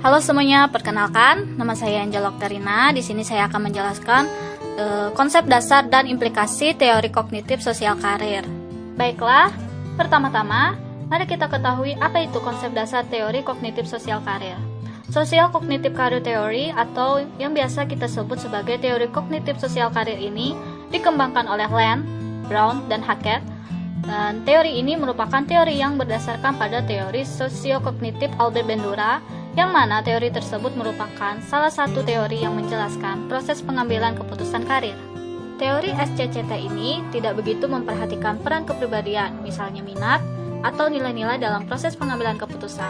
Halo semuanya, perkenalkan, nama saya Angela Oktarina. Di sini saya akan menjelaskan konsep dasar dan implikasi teori kognitif sosial karir. Baiklah, pertama-tama, mari kita ketahui apa itu konsep dasar teori kognitif sosial karir. Social Cognitive Career Theory atau yang biasa kita sebut sebagai teori kognitif sosial karir ini dikembangkan oleh Land, Brown, dan Hackett. Dan teori ini merupakan teori yang berdasarkan pada teori sosiokognitif Albert Bandura, yang mana teori tersebut merupakan salah satu teori yang menjelaskan proses pengambilan keputusan karir. Teori SCCT ini tidak begitu memperhatikan peran kepribadian, misalnya minat atau nilai-nilai dalam proses pengambilan keputusan.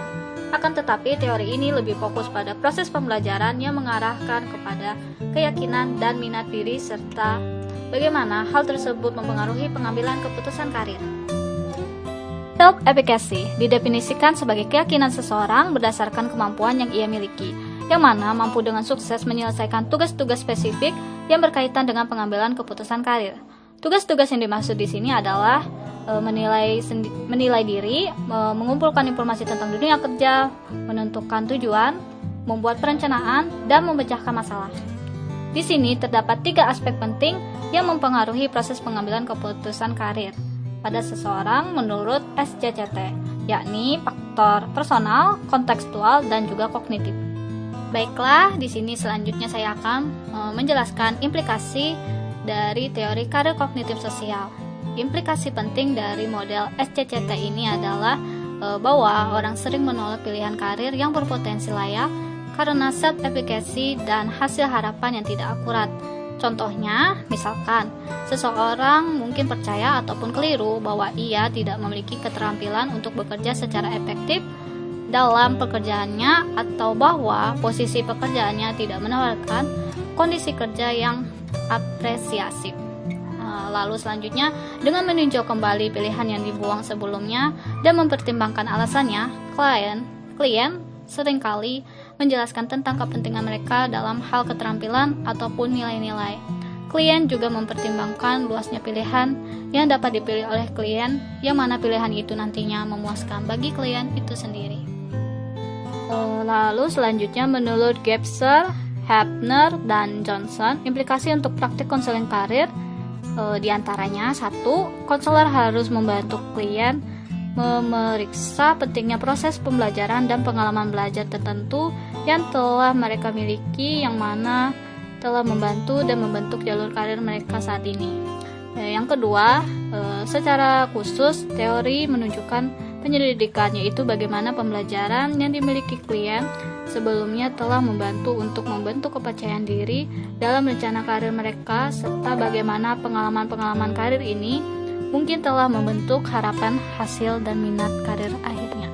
Akan tetapi teori ini lebih fokus pada proses pembelajaran yang mengarahkan kepada keyakinan dan minat diri serta bagaimana hal tersebut mempengaruhi pengambilan keputusan karir. Self-efficacy didefinisikan sebagai keyakinan seseorang berdasarkan kemampuan yang ia miliki, yang mana mampu dengan sukses menyelesaikan tugas-tugas spesifik yang berkaitan dengan pengambilan keputusan karir. Tugas-tugas yang dimaksud di sini adalah menilai diri, mengumpulkan informasi tentang dunia kerja, menentukan tujuan, membuat perencanaan, dan memecahkan masalah. Di sini terdapat 3 aspek penting yang mempengaruhi proses pengambilan keputusan karir pada seseorang menurut SCCT, yakni faktor personal, kontekstual, dan juga kognitif. Baiklah, di sini selanjutnya saya akan menjelaskan implikasi dari teori karir kognitif sosial. Implikasi penting dari model SCCT ini adalah bahwa orang sering menolak pilihan karir yang berpotensi layak karena self-efficacy dan hasil harapan yang tidak akurat. Contohnya, misalkan, seseorang mungkin percaya ataupun keliru bahwa ia tidak memiliki keterampilan untuk bekerja secara efektif dalam pekerjaannya atau bahwa posisi pekerjaannya tidak menawarkan kondisi kerja yang apresiatif. Lalu selanjutnya, dengan meninjau kembali pilihan yang dibuang sebelumnya dan mempertimbangkan alasannya, klien seringkali menjelaskan tentang kepentingan mereka dalam hal keterampilan ataupun nilai-nilai. Klien juga mempertimbangkan luasnya pilihan yang dapat dipilih oleh klien, yang mana pilihan itu nantinya memuaskan bagi klien itu sendiri. Lalu selanjutnya menurut Gebser, Hepner, dan Johnson, implikasi untuk praktik konseling karir diantaranya 1. Konselor harus membantu klien memeriksa pentingnya proses pembelajaran dan pengalaman belajar tertentu yang telah mereka miliki, yang mana telah membantu dan membentuk jalur karir mereka saat ini. Yang kedua, secara khusus teori menunjukkan penyelidikan, yaitu bagaimana pembelajaran yang dimiliki klien sebelumnya telah membantu untuk membentuk kepercayaan diri dalam rencana karir mereka, serta bagaimana pengalaman-pengalaman karir ini mungkin telah membentuk harapan, hasil, dan minat karir akhirnya.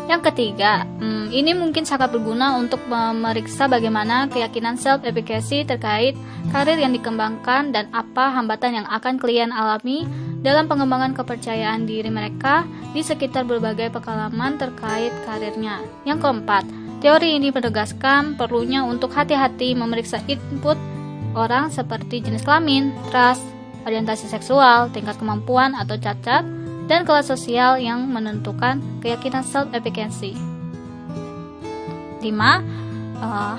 Yang ketiga, ini mungkin sangat berguna untuk memeriksa bagaimana keyakinan self-efficacy terkait karir yang dikembangkan dan apa hambatan yang akan klien alami dalam pengembangan kepercayaan diri mereka di sekitar berbagai pengalaman terkait karirnya. Yang keempat, teori ini menegaskan perlunya untuk hati-hati memeriksa input orang seperti jenis kelamin, ras, orientasi seksual, tingkat kemampuan atau cacat, dan kelas sosial yang menentukan keyakinan self-efficacy. 5.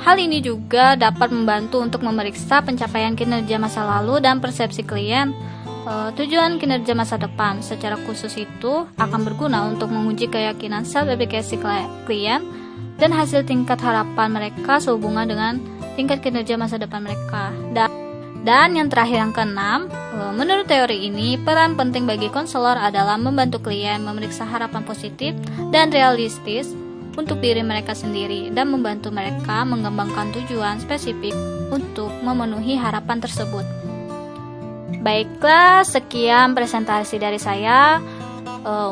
Hal ini juga dapat membantu untuk memeriksa pencapaian kinerja masa lalu dan persepsi klien. Tujuan kinerja masa depan secara khusus itu akan berguna untuk menguji keyakinan self-efficacy klien dan hasil tingkat harapan mereka sehubungan dengan tingkat kinerja masa depan mereka. Dan yang terakhir, yang keenam, menurut teori ini, peran penting bagi konselor adalah membantu klien memeriksa harapan positif dan realistis untuk diri mereka sendiri dan membantu mereka mengembangkan tujuan spesifik untuk memenuhi harapan tersebut. Baiklah, sekian presentasi dari saya.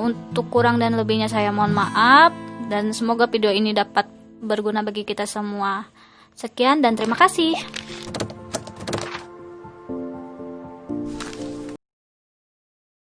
Untuk kurang dan lebihnya saya mohon maaf, dan semoga video ini dapat berguna bagi kita semua. Sekian dan terima kasih.